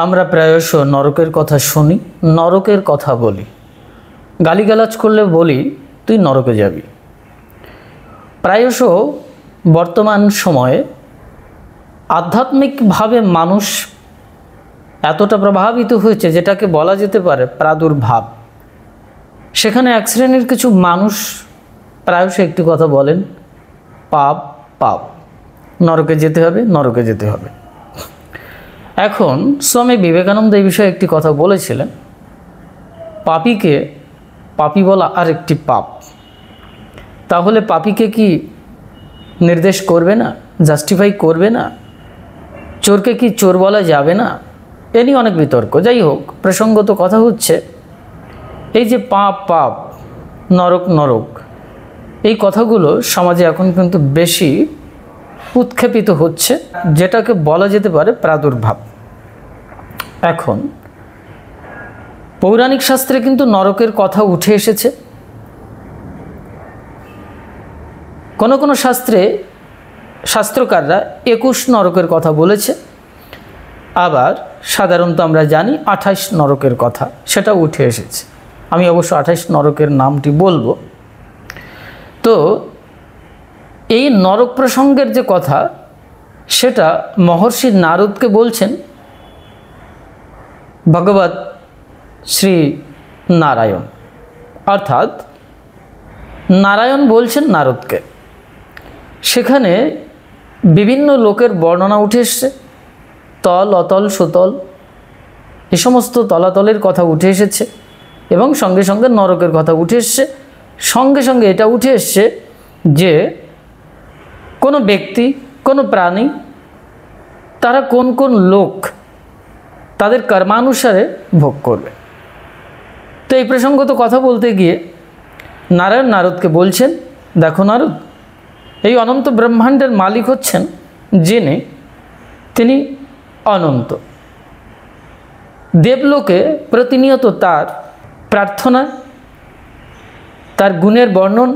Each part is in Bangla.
আমরা প্রায়শ নরকের কথা শুনি, নরকের কথা বলি, গালিগালাজ করলে বলি তুই নরকে যাবি। প্রায়শ বর্তমান সময়ে আধ্যাত্মিকভাবে মানুষ এতটা প্রভাবিত হয়েছে যেটাকে বলা যেতে পারে প্রাদুর্ভাব। সেখানে এক শ্রেণীর কিছু মানুষ প্রায়শ একটি কথা বলেন, পাপ পাপ, নরকে যেতে হবে, নরকে যেতে হবে। এখন স্বামী বিবেকানন্দ এই বিষয়ে একটি কথা বলেছিলেন, পাপীকে পাপী বলা আর একটি পাপ। তাহলে পাপীকে কি নির্দেশ করবে না, জাস্টিফাই করবে না? চোরকে কি চোর বলা যাবে না? এ নিয়ে অনেক বিতর্ক। যাই হোক, প্রসঙ্গত কথা হচ্ছে এই যে পাপ পাপ, নরক নরক, এই কথাগুলো সমাজে এখন কিন্তু বেশি উৎক্ষেপিত হচ্ছে, যেটাকে বলা যেতে পারে প্রাদুর্ভাব। এখন পৌরাণিক শাস্ত্রে কিন্তু নরকের কথা উঠে এসেছে। কোনো কোনো শাস্ত্রে শাস্ত্রকাররা 21 নরকের কথা বলেছে, আবার সাধারণত আমরা জানি 28 নরকের কথা, সেটা উঠে এসেছে। আমি অবশ্য 28 নরকের নামটি বলবো। তো এই নরক প্রসঙ্গের যে কথা, সেটা মহর্ষি নারদকে বলছেন ভগবৎ শ্রী নারায়ণ, অর্থাৎ নারায়ণ বলছেন নারদকে। সেখানে বিভিন্ন লোকের বর্ণনা উঠে এসছে, তল অতল সুতল, এ সমস্ত তলাতলের কথা উঠে এসেছে, এবং সঙ্গে সঙ্গে নরকের কথা উঠে এসছে। সঙ্গে সঙ্গে এটা উঠে এসছে যে কোনো ব্যক্তি, কোনো প্রাণী, তারা কোন কোন লোক তাদের কর্মানুসারে ভোগ করবে। তো এই প্রসঙ্গত কথা বলতে গিয়ে নারায়ণ নারদকে বলছেন, দেখো নারদ, এই অনন্ত ব্রহ্মাণ্ডের মালিক হচ্ছেন যিনি, তিনি অনন্ত। দেবলোকে প্রতিনিয়ত তার প্রার্থনা, তার গুণের বর্ণন,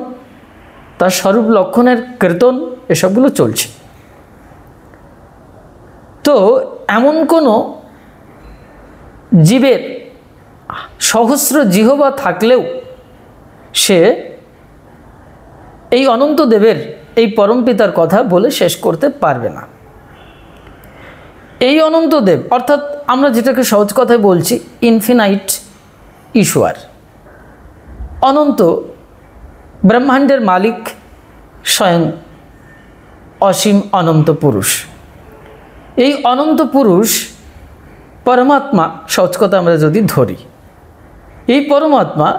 তার স্বরূপ লক্ষণের কীর্তন, এসবগুলো চলছে। তো এমন কোনো জীবের সহস্র জিহ্বা থাকলেও সে এই অনন্ত দেবের, এই পরম পিতার কথা বলে শেষ করতে পারবে না। এই অনন্ত দেব, অর্থাৎ আমরা যেটাকে সহজ কথায় বলছি ইনফিনাইট ঈশ্বর, অনন্ত ব্রহ্মাণ্ডের মালিক স্বয়ং অসীম অনন্ত পুরুষ। এই অনন্ত পুরুষ পরমাত্মা, সহজ কথা আমরা যদি ধরি, এই পরমাত্মা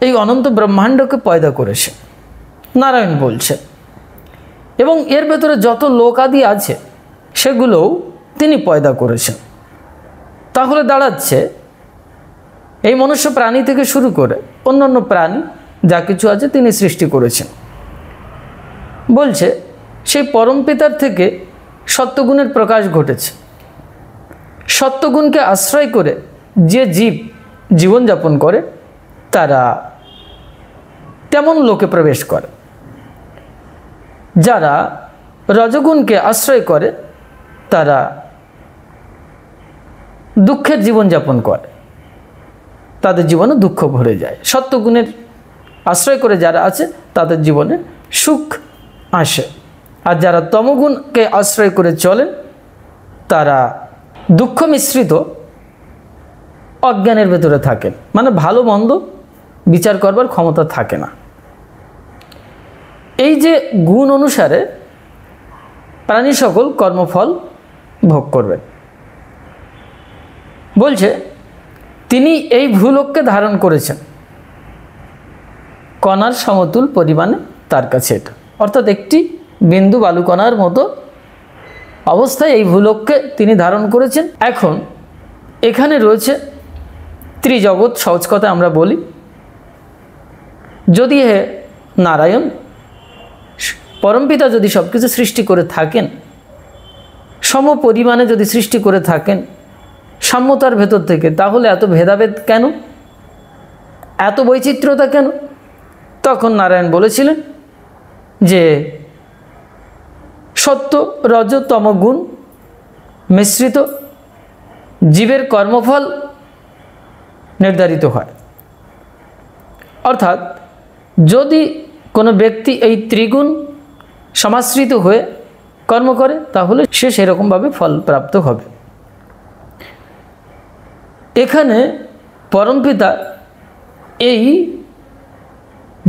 এই অনন্ত ব্রহ্মাণ্ডকে পয়দা করেছে, নারায়ণ বলছে, এবং এর ভেতরে যত লোক আদি আছে সেগুলোও তিনি পয়দা করেছেন। তাহলে দাঁড়াচ্ছে এই মনুষ্য প্রাণী থেকে শুরু করে অন্যান্য প্রাণী যা কিছু আছে তিনি সৃষ্টি করেছেন। বলছে সেই পরম পিতার থেকে সত্যগুণের প্রকাশ ঘটেছে। সত্যগুণকে আশ্রয় করে যে জীব জীবনযাপন করে তারা তেমন লোকে প্রবেশ করে। যারা রজগুণকে আশ্রয় করে তারা দুঃখের জীবনযাপন করে, তাদের জীবনে দুঃখ ভরে যায়। সত্যগুণের আশ্রয় করে যারা আছে তাদের জীবনে সুখ আসে। আর যারা তমগুণকে আশ্রয় করে চলেন তারা দুঃখ মিশ্রিত অজ্ঞানের ভেতরে থাকেন, মানে ভালো মন্দ বিচার করবার ক্ষমতা থাকে না। এই যে গুণ অনুসারে প্রাণী সকল কর্মফল ভোগ করবেন। বলছে তিনি এই ভূলোককে ধারণ করেছেন কণার সমতুল পরিমাণে, তার কাছে এটা, অর্থাৎ একটি বিন্দু বালুকণার মতো অবস্থায় এই ভূলোককে তিনি ধারণ করেছেন। এখন এখানে রয়েছে ত্রিজগৎ, সহজ কথা আমরা বলি। যদি হে নারায়ণ পরমপিতা যদি সব কিছু সৃষ্টি করে থাকেন, সম পরিমাণে যদি সৃষ্টি করে থাকেন সাম্যতার ভেতর থেকে, তাহলে এত ভেদাভেদ কেন, এত বৈচিত্র্যতা কেন? তখন নারায়ণ বলেছিলেন যে সত্য রজ তম গুণ মিশ্রিত জীবের কর্মফল নির্ধারিত হয়। অর্থাৎ যদি কোনো ব্যক্তি এই ত্রিগুণ সমাশ্রিত হয়ে কর্ম করে তাহলে সে সেরকমভাবে ফল প্রাপ্ত হবে। এখানে পরমপিতা এই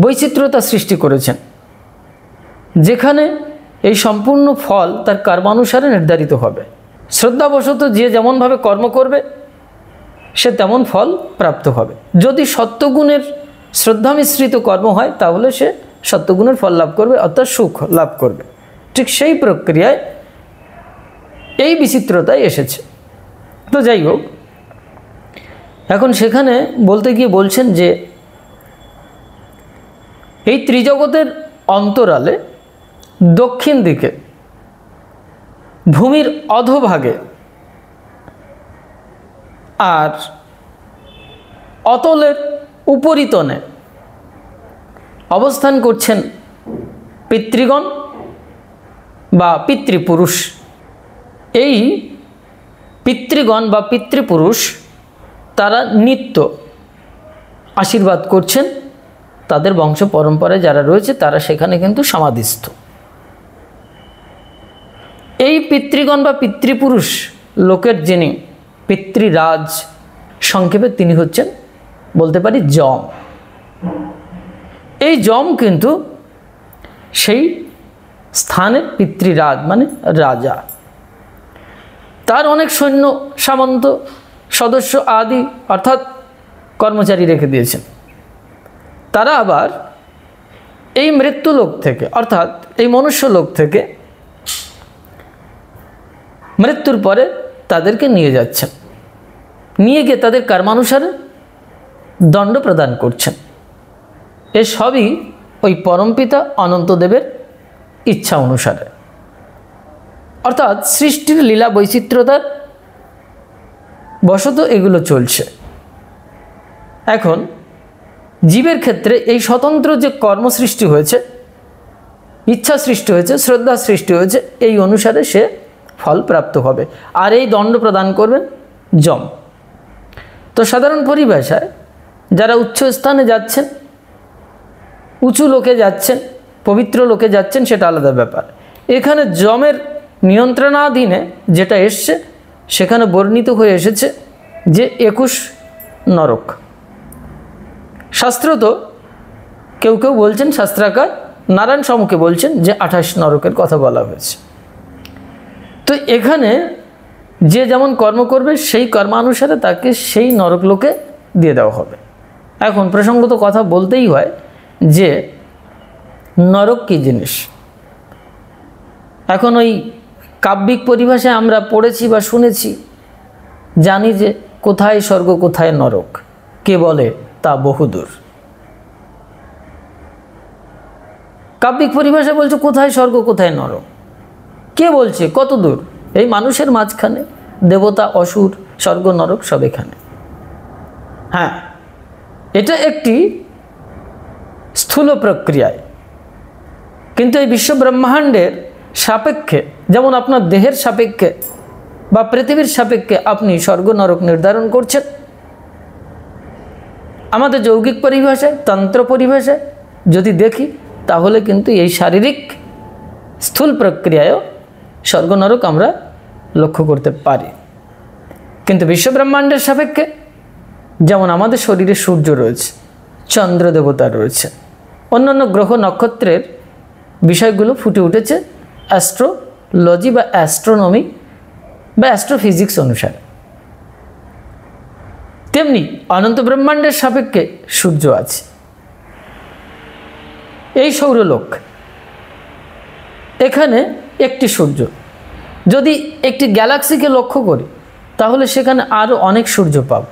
বৈচিত্র্যতা সৃষ্টি করেছেন, যেখানে এই সম্পূর্ণ ফল তার কর্মানুসারে নির্ধারিত হবে। শ্রদ্ধাবশত যে যেমনভাবে কর্ম করবে সে তেমন ফল প্রাপ্ত হবে। যদি সত্যগুণের শ্রদ্ধা মিশ্রিত কর্ম হয় তাহলে সে সত্যগুণের ফল লাভ করবে, অর্থাৎ সুখ লাভ করবে। ঠিক সেই প্রক্রিয়ায় এই বিচিত্রতায় এসেছে। তো যাই হোক, এখন সেখানে বলতে গিয়ে বলছেন যে এই ত্রিজগতের অন্তরালে দক্ষিণ দিকে ভূমির অধোভাগে আর অতলের উপরিতনে অবস্থান করছেন পিতৃগণ বা পিতৃপুরুষ। এই পিতৃগণ বা পিতৃপুরুষ তারা নিত্য আশীর্বাদ করছেন, তাদের বংশ পরম্পরায় যারা রয়েছে তারা সেখানে কিন্তু সমাধিস্থ। এই পিতৃগণ বা পিতৃপুরুষ লোকের যিনি পিতৃরাজ, সংক্ষেপে তিনি হচ্ছেন বলতে পারি যম। এই যম কিন্তু সেই স্থানের পিতৃরাজ মানে রাজা। তার অনেক সৈন্য সামন্ত সদস্য আদি অর্থাৎ কর্মচারী রেখে দিয়েছেন। তারা আবার এই মৃত্যুলোক থেকে অর্থাৎ এই মনুষ্য লোক থেকে মৃত্যুর পরে তাদেরকে নিয়ে যাচ্ছেন, নিয়ে গিয়ে তাদের কর্মানুসারে দণ্ড প্রদান করছেন। এ সবই ওই পরমপিতা অনন্তদেবের ইচ্ছা অনুসারে, অর্থাৎ সৃষ্টির লীলা বৈচিত্র্যতার বশত এগুলো চলছে। এখন জীবের ক্ষেত্রে এই স্বতন্ত্র যে কর্ম সৃষ্টি হয়েছে, ইচ্ছা সৃষ্টি হয়েছে, শ্রদ্ধা সৃষ্টি হয়েছে, এই অনুসারে সে ফল প্রাপ্ত হবে। আর এই দণ্ড প্রদান করবেন যম। তো সাধারণ পরিভাষায় যারা উচ্চ স্থানে যাচ্ছেন, উঁচু লোকে যাচ্ছেন, পবিত্র লোকে যাচ্ছেন, সেটা আলাদা ব্যাপার। এখানে যমের নিয়ন্ত্রণাধীনে যেটা এসছে সেখানে বর্ণিত হয়ে এসেছে যে 21 নরক। শাস্ত্রত কেউ কেউ বলছেন, শাস্ত্রাকার নারায়ণ সম্মুখে বলছেন যে 28 নরকের কথা বলা হয়েছে। তো এখানে যে যেমন কর্ম করবে সেই কর্মানুসারে তাকে সেই নরকলোকে দিয়ে দেওয়া হবে। এখন প্রসঙ্গত কথা বলতেই হয় যে নরক কী জিনিস। এখন ওই কাব্যিক পরিভাষায় আমরা পড়েছি বা শুনেছি, জানি যে কোথায় স্বর্গ কোথায় নরক কে বলে তা বহুদূর। কাব্যিক পরিভাষায় বলছে কোথায় স্বর্গ কোথায় নরক, কে বলছে কত দূর? এই মানুষের মাঝখানে, দেবতা অসুর স্বর্গ নরক সব এখানে। হ্যাঁ, এটা একটি স্থূল প্রক্রিয়ায়, কিন্তু এই বিশ্ব ব্রহ্মাণ্ডের সাপেক্ষে, যেমন আপনার দেহের সাপেক্ষে বা পৃথিবীর সাপেক্ষে আপনি স্বর্গ নরক নির্ধারণ করছেন, আমাদের যৌগিক পরিভাষায়, তন্ত্র পরিভাষায় যদি দেখি তাহলে কিন্তু এই শারীরিক স্থূল প্রক্রিয়ায়ও স্বর্গ নরক আমরা লক্ষ্য করতে পারি। কিন্তু বিশ্বব্রহ্মাণ্ডের সাপেক্ষে যেমন আমাদের শরীরে সূর্য রয়েছে, চন্দ্র দেবতা রয়েছে, অন্যান্য গ্রহ নক্ষত্রের বিষয়গুলো ফুটে উঠেছে অ্যাস্ট্রোলজি বা অ্যাস্ট্রোনমি বা অ্যাস্ট্রোফিজিক্স অনুসারে। তেমনি অনন্ত ব্রহ্মাণ্ডের সাপেক্ষে সূর্য আছে, এই সৌরলোক, এখানে একটি সূর্য। যদি একটি গ্যালাক্সিকে লক্ষ্য করি তাহলে সেখানে আরও অনেক সূর্য পাব।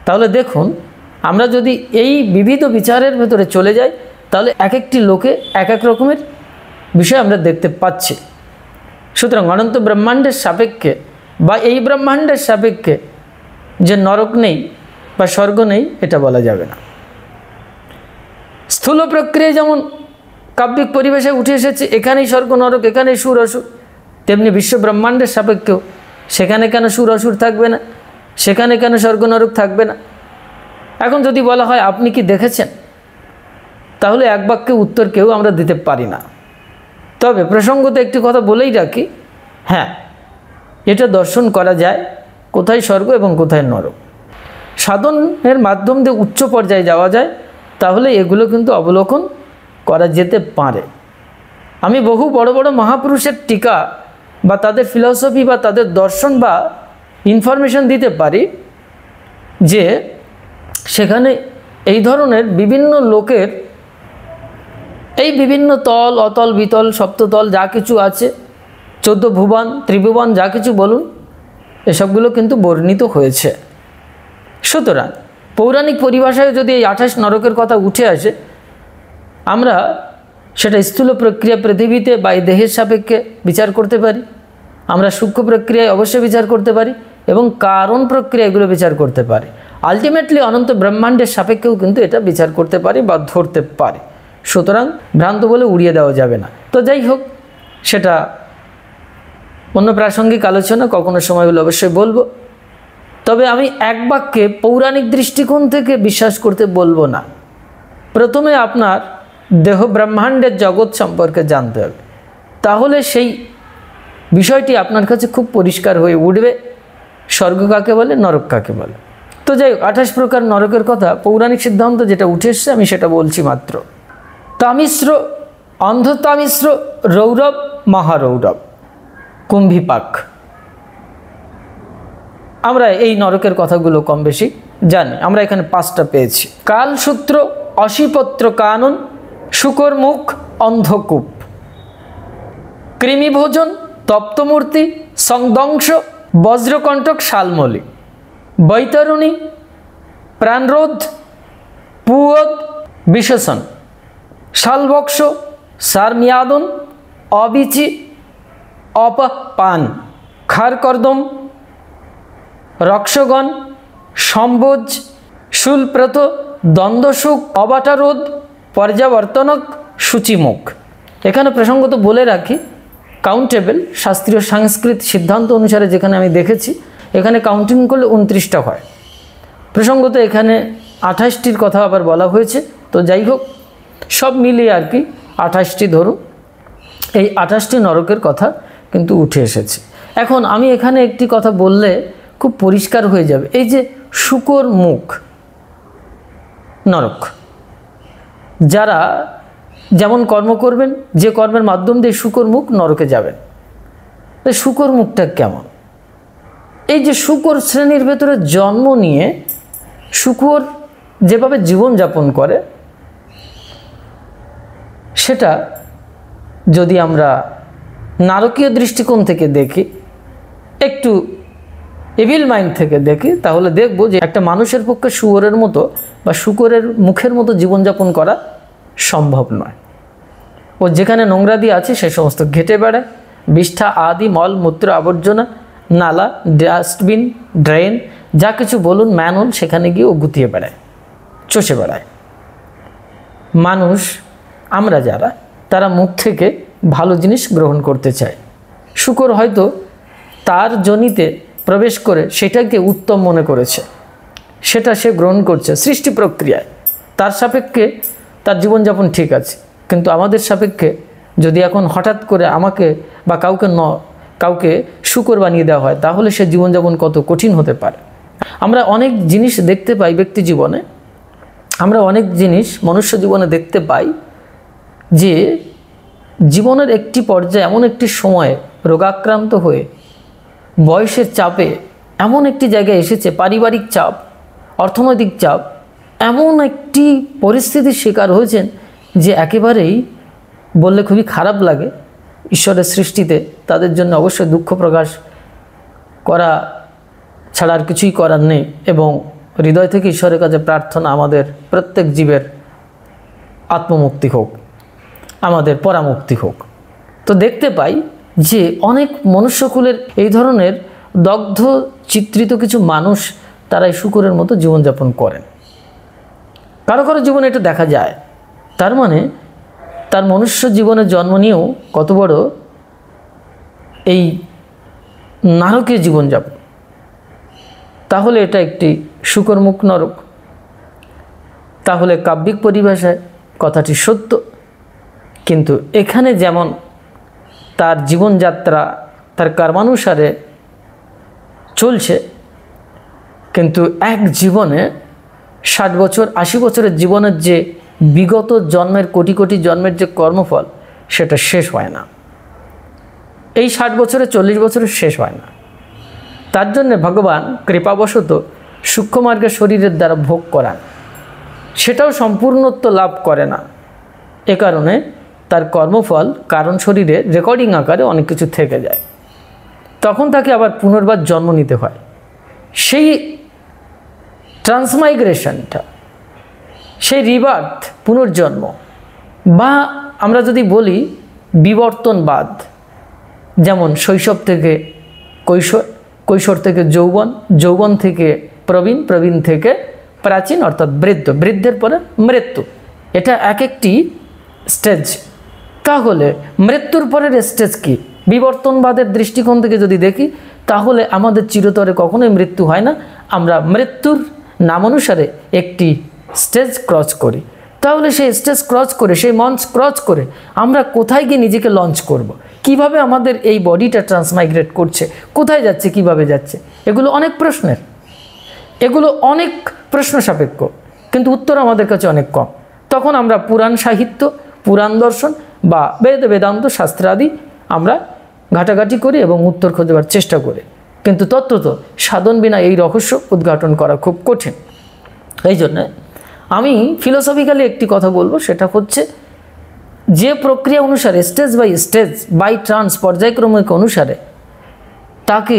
তাহলে দেখুন, আমরা যদি এই বিবিধ বিচারের ভেতরে চলে যাই তাহলে এক একটি লোকে এক এক রকমের বিষয় আমরা দেখতে পাচ্ছি। সুতরাং অনন্ত ব্রহ্মাণ্ডের সাপেক্ষে বা এই ব্রহ্মাণ্ডের সাপেক্ষে যে নরক নেই বা স্বর্গ নেই এটা বলা যাবে না। স্থূল প্রক্রিয়ায় যেমন কাব্যিক পরিবেশে উঠে এসেছে এখানেই স্বর্গ নরক, এখানেই সুর অসুর, তেমনি বিশ্ব ব্রহ্মাণ্ডের সাপেক্ষেও সেখানে কেন সুর অসুর থাকবে না? সেখানে কেন স্বর্গ নরক থাকবে না? এখন যদি বলা হয় আপনি কি দেখেছেন, তাহলে এক বাক্যে উত্তর কেউ আমরা দিতে পারি না। তবে প্রসঙ্গত একটি কথা বলেই রাখি, হ্যাঁ, এটা দর্শন করা যায় কোথায় স্বর্গ এবং কোথায় নরক। সাধনের মাধ্যম দিয়ে উচ্চ পর্যায়ে যাওয়া যায়, তাহলে এগুলো কিন্তু অবলোকন করা যেতে পারে। আমি বহু বড় বড় মহাপুরুষের টিকা বা তাদের ফিলসফি বা তাদের দর্শন বা ইনফরমেশন দিতে পারি যে সেখানে এই ধরনের বিভিন্ন লোকের এই বিভিন্ন তল, অতল, বিতল, সপ্ততল যা কিছু আছে, 14 ভুবন, ত্রিভুবন যা কিছু বলুন, এসবগুলো কিন্তু বর্ণিত হয়েছে। সুতরাং পৌরাণিক পরিভাষায় যদি এই 28 নরকের কথা উঠে আসে, আমরা সেটা স্থূল প্রক্রিয়া পৃথিবীতে বা এই দেহের সাপেক্ষে বিচার করতে পারি, আমরা সূক্ষ্ম প্রক্রিয়ায় অবশ্যই বিচার করতে পারি এবং কারণ প্রক্রিয়া এগুলো বিচার করতে পারি। আলটিমেটলি অনন্ত ব্রহ্মাণ্ডের সাপেক্ষেও কিন্তু এটা বিচার করতে পারি বা ধরতে পারি। সুতরাং ভ্রান্ত বলে উড়িয়ে দেওয়া যাবে না। তো যাই হোক, সেটা অন্য প্রাসঙ্গিক আলোচনা, কখনো সময় হলে অবশ্যই বলবো। তবে আমি এক বাক্যে পৌরাণিক দৃষ্টিকোণ থেকে বিশ্বাস করতে বলবো না। প্রথমে আপনার দেহ ব্রহ্মাণ্ডের জগৎ সম্পর্কে জানতে হবে, তাহলে সেই বিষয়টি আপনার কাছে খুব পরিষ্কার হয়ে উঠবে, স্বর্গ কাকে বলে, নরক কাকে বলে। তো যাই হোক, 28 প্রকার নরকের কথা পৌরাণিক সিদ্ধান্ত যেটা উঠে এসছে আমি সেটা বলছি মাত্র। তামিশ্র, অন্ধতামিশ্র, রৌরব, মহারৌরব, কুম্ভীপাক, আমরা এই নরকের কথাগুলো কম বেশি জানি। আমরা এখানে 5টা পেয়েছি। কালসূত্র, অশিপত্র কানন, শুকর মুখ, অন্ধকূপ, কৃমিভোজন, তপ্তমূর্তি, সংদংশ, বজ্রকণ্টক, শালমলি, বৈতরণী, প্রাণরোধ, পুয়দ, বিশেষণ, শালবক্ষ, সারমিয়াদন, অবিচি, অপপান, খারকর্দম, রক্ষগণ, সম্বোজ, শুলপ্রত, দ্বন্দ্বসুখ, অবাটারোধ, পর্যাবর্তনক, সূচিমুখ। এখানে প্রসঙ্গত বলে রাখি, কাউন্টেবল শাস্ত্রীয় সংস্কৃত সিদ্ধান্ত অনুসারে যেখানে আমি দেখেছি, এখানে কাউন্টিং করলে 29টা হয়। প্রসঙ্গত এখানে 28টির কথা আবার বলা হয়েছে। তো যাই হোক, সব মিলিয়ে আর কি 28টি ধরুন, এই 28টি নরকের কথা কিন্তু উঠে এসেছে। এখন আমি এখানে একটি কথা বললে খুব পরিষ্কার হয়ে যাবে। এই যে শুকর মুখ নরক, যারা যেমন কর্ম করবেন, যে কর্মের মাধ্যম দিয়ে শুকর মুখ নরকে যাবেন, তাই শুকর মুখটা কেমন? এই যে শুকর শ্রেণীর ভেতরে জন্ম নিয়ে শুকর যেভাবে জীবনযাপন করে, সেটা যদি আমরা নারকীয় দৃষ্টিকোণ থেকে দেখি, একটু এভিল মাইন্ড থেকে দেখি, তাহলে দেখব যে একটা মানুষের পক্ষে শুয়োরের মতো বা শুকরের মুখের মতো জীবনযাপন করা সম্ভব নয়। ও যেখানে নোংরা দিয়ে আছে সে সমস্ত ঘেটে বেড়ায়, বিষ্ঠা আদি মল মূত্র আবর্জনা, নালা, ডাস্টবিন, ড্রেন যা কিছু বলুন, ম্যানহোল, সেখানে গিয়ে ও গুতিয়ে বেড়ায়, চষে বেড়ায়। মানুষ, আমরা যারা, তারা মুখ থেকে ভালো জিনিস গ্রহণ করতে চায়। শুকর হয়তো তার যোনিতে প্রবেশ করে সেটাকে উত্তম মনে করেছে, সেটা সে গ্রহণ করছে সৃষ্টি প্রক্রিয়ায়, তার সাপেক্ষে তার জীবনযাপন ঠিক আছে। কিন্তু আমাদের সাপেক্ষে যদি এখন হঠাৎ করে আমাকে বা কাউকে শুকর বানিয়ে দেওয়া হয়, তাহলে সে জীবনযাপন কত কঠিন হতে পারে। আমরা অনেক জিনিস দেখতে পাই ব্যক্তি জীবনে, আমরা অনেক জিনিস মনুষ্য জীবনে দেখতে পাই যে জীবনের একটি পর্যায়ে, এমন একটি সময়ে রোগাক্রান্ত হয়ে বয়সের চাপে এমন একটি জায়গায় এসেছে, পারিবারিক চাপ, অর্থনৈতিক চাপ, এমন একটি পরিস্থিতির শিকার হয়েছেন যে একেবারেই বললে খুবই খারাপ লাগে। ঈশ্বরের সৃষ্টিতে তাদের জন্য অবশ্যই দুঃখ প্রকাশ করা ছাড়া আর কিছুই করার নেই, এবং হৃদয় থেকে ঈশ্বরের কাছে প্রার্থনা আমাদের প্রত্যেক জীবের আত্মমুক্তি হোক, আমাদের পরামুক্তি হোক। তো দেখতে পাই যে অনেক মনুষ্যকুলের এই ধরনের দগ্ধ চিত্রিত কিছু মানুষ, তারা এই শুকরের মতো জীবনযাপন করেন। কারো কারো জীবনে এটা দেখা যায়। তার মানে তার মনুষ্য জীবনে জন্ম নিয়েও কত বড় এই নারকীয় জীবনযাপন। তাহলে এটা একটি সুকর্মুখ নরক। তাহলে কাব্যিক পরিভাষায় কথাটি সত্য, কিন্তু এখানে যেমন তার জীবনযাত্রা তার কর্মানুসারে চলছে, কিন্তু এক জীবনে 60 বছর 80 বছরের জীবনের যে বিগত জন্মের কোটি কোটি জন্মের যে কর্মফল, সেটা শেষ হয় না। এই 60 বছরে 40 বছরে শেষ হয় না। তার জন্যে ভগবান কৃপাবশত সূক্ষ্মমার্গের শরীরের দ্বারা ভোগ করান, সেটাও সম্পূর্ণত্ব লাভ করে না। এ কারণে তার কর্মফল কারণ শরীরে রেকর্ডিং আকারে অনেক কিছু থেকে যায়, তখন তাকে আবার পুনর্বার জন্ম নিতে হয়। সেই ট্রান্সমাইগ্রেশনটা, সেই রিবার্থ, পুনর্জন্ম, বা আমরা যদি বলি বিবর্তনবাদ, যেমন শৈশব থেকে কৈশোর, কৈশোর থেকে যৌবন, যৌবন থেকে প্রবীণ, প্রবীণ থেকে প্রাচীন অর্থাৎ বৃদ্ধ, বৃদ্ধের পরে মৃত্যু, এটা এক একটি স্টেজ। তাহলে মৃত্যুর পরের স্টেজ কি? বিবর্তনবাদের দৃষ্টিকোণ থেকে যদি দেখি, তাহলে আমাদের চিরতরে কখনোই মৃত্যু হয় না। আমরা মৃত্যুর নামানুসারে একটি স্টেজ ক্রস করি। তাহলে সেই স্টেজ ক্রস করে, সেই মঞ্চ ক্রস করে আমরা কোথায় গিয়ে নিজেকে লঞ্চ করব? কিভাবে আমাদের এই বডিটা ট্রান্সমাইগ্রেট করছে, কোথায় যাচ্ছে, কিভাবে যাচ্ছে? এগুলো অনেক প্রশ্নের, এগুলো অনেক প্রশ্ন সাপেক্ষ, কিন্তু উত্তর আমাদের কাছে অনেক কম। তখন আমরা পুরাণ সাহিত্য, পুরাণ দর্শন বা বেদান্ত শাস্ত্র আদি আমরা ঘাটাঘাটি করি এবং উত্তর খোঁজবার চেষ্টা করি, কিন্তু তত্ত্বত সাধন বিনা এই রহস্য উদ্ঘাটন করা খুব কঠিন। এই জন্য আমি ফিলোসফিক্যালি একটি কথা বলবো, সেটা হচ্ছে যে প্রক্রিয়া অনুসারে স্টেজ বাই ট্রান্স পর্যায়ক্রমিক অনুসারে তাকে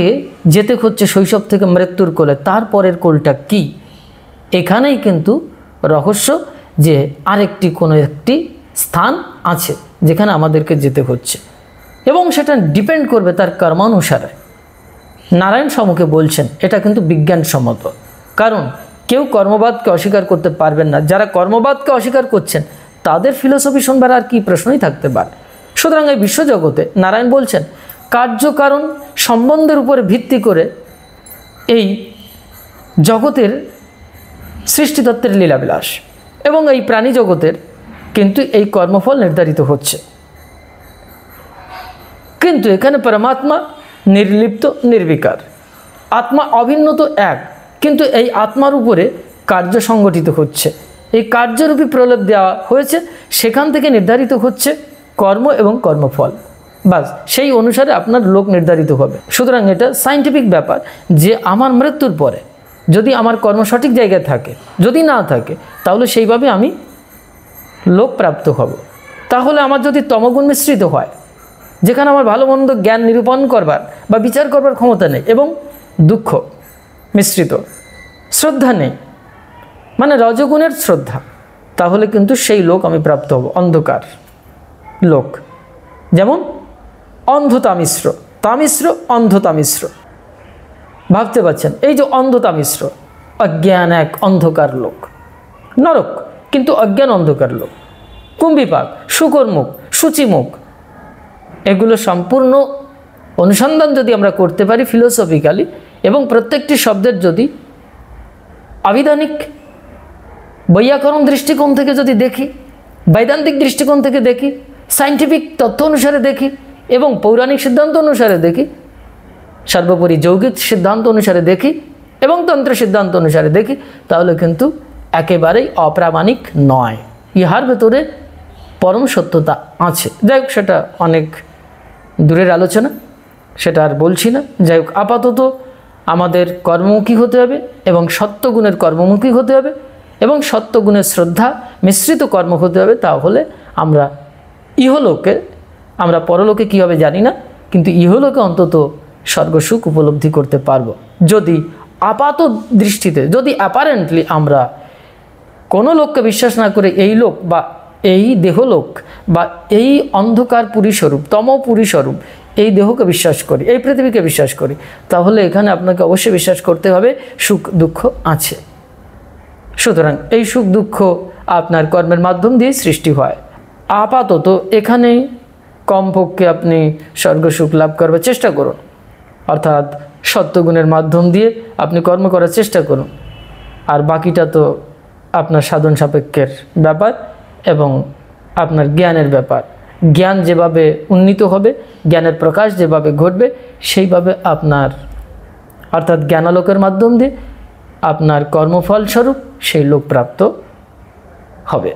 যেতে হচ্ছে শৈশব থেকে মৃত্যুর কোলে, তারপরের কোলটা কি? এখানেই কিন্তু রহস্য, যে আরেকটি কোনো একটি স্থান আছে যেখানে আমাদেরকে যেতে হচ্ছে, এবং সেটা ডিপেন্ড করবে তার কর্মানুসারে। নারায়ণ সম্মুখে বলছেন, এটা কিন্তু বিজ্ঞানসম্মত, কারণ কেউ কর্মবাদকে অস্বীকার করতে পারবেন না। যারা কর্মবাদকে অস্বীকার করছেন তাদের ফিলোসফি শুনবার আর কি প্রশ্নই থাকতে পারে। সুতরাং এই বিশ্বজগতে নারায়ণ বলছেন, কার্যকারণ সম্বন্ধের উপরে ভিত্তি করে এই জগতের সৃষ্টিতত্ত্বের লীলাবিলাস এবং এই প্রাণী জগতের কিন্তু এই কর্মফল নির্ধারিত হচ্ছে। কিন্তু এখানে পরমাত্মা নির্লিপ্ত, নির্বিকার, আত্মা অভিন্ন তো এক, কিন্তু এই আত্মার উপরে কার্য সংগঠিত হচ্ছে, এই কার্যরূপী প্রলেপ দেওয়া হয়েছে, সেখান থেকে নির্ধারিত হচ্ছে কর্ম এবং কর্মফল। বাস সেই অনুসারে আপনার লোক নির্ধারিত হবে। সুতরাং এটা সায়েন্টিফিক ব্যাপার যে আমার মৃত্যুর পরে যদি আমার কর্ম সঠিক জায়গায় থাকে, যদি না থাকে তাহলে সেইভাবে আমি লোক প্রাপ্ত হব। তাহলে আমার যদি তমগুণ মিশ্রিত হয়, যেখানে আমার ভালো মন্দ জ্ঞান নিরূপণ করবার বা বিচার করবার ক্ষমতা নেই, এবং দুঃখ মিশ্রিত, শ্রদ্ধা নেই, মানে রজগুণের শ্রদ্ধা, তাহলে কিন্তু সেই লোক আমি প্রাপ্ত হব, অন্ধকার লোক। যেমন অন্ধতামিশ্র, তামিশ্র, অন্ধতামিশ্র, ভাবতে পারছেন? এই যে অন্ধতামিশ্র, অজ্ঞান এক অন্ধকার লোক, নরক, কিন্তু অজ্ঞান অন্ধকার লোক। কুম্ভিপাক, শুকরমুখ, সূচিমুখ, এগুলো সম্পূর্ণ অনুসন্ধান যদি আমরা করতে পারি ফিলোসফিক্যালি, এবং প্রত্যেকটি শব্দের যদি আবিধানিক বৈয়াকরণ দৃষ্টিকোণ থেকে যদি দেখি, বৈদান্তিক দৃষ্টিকোণ থেকে দেখি, সায়েন্টিফিক তথ্য অনুসারে দেখি এবং পৌরাণিক সিদ্ধান্ত অনুসারে দেখি, সর্বোপরি যৌগিক সিদ্ধান্ত অনুসারে দেখি এবং তন্ত্র সিদ্ধান্ত অনুসারে দেখি, তাহলে কিন্তু একেবারেই অপ্রামাণিক নয়, ইহার ভেতরে পরম সত্যতা আছে। যাই হোক, সেটা অনেক দূরের আলোচনা, সেটা আর বলছি না। যাই হোক, আপাতত আমাদের কর্মমুখী হতে হবে এবং সত্যগুণের কর্মমুখী হতে হবে এবং সত্যগুণের শ্রদ্ধা মিশ্রিত কর্ম হতে হবে। তাহলে আমরা ইহলোকে, আমরা পরলোকে কী হবে জানি না, কিন্তু ইহলোকে অন্তত স্বর্গসুখ উপলব্ধি করতে পারব, যদি আপাত দৃষ্টিতে, যদি অ্যাপারেন্টলি আমরা কোনো লোককে বিশ্বাস না করে এই লোক বা এই দেহলোক বা এই অন্ধকার পুরীস্বরূপ, তম পুরীস্বরূপ এই দেহকে বিশ্বাস করি, এই পৃথিবীকে বিশ্বাস করি, তাহলে এখানে আপনাকে অবশ্যই বিশ্বাস করতে হবে সুখ দুঃখ আছে। সুতরাং এই সুখ দুঃখ আপনার কর্মের মাধ্যম দিয়ে সৃষ্টি হয়। আপাতত এখানেই কমপক্ষে আপনি স্বর্গসুখ লাভ করবার চেষ্টা করুন, অর্থাৎ সত্যগুণের মাধ্যম দিয়ে আপনি কর্ম করার চেষ্টা করুন। আর বাকিটা তো আপনার সাধন সাপেক্ষের ব্যাপার এবং আপনার জ্ঞানের ব্যাপার। জ্ঞান যেভাবে উন্নীত হবে, জ্ঞানের প্রকাশ যেভাবে ঘটবে, সেইভাবে আপনার অর্থাৎ জ্ঞানালোকের মাধ্যম দিয়ে আপনার কর্মফলস্বরূপ সেই লোক প্রাপ্ত হবে।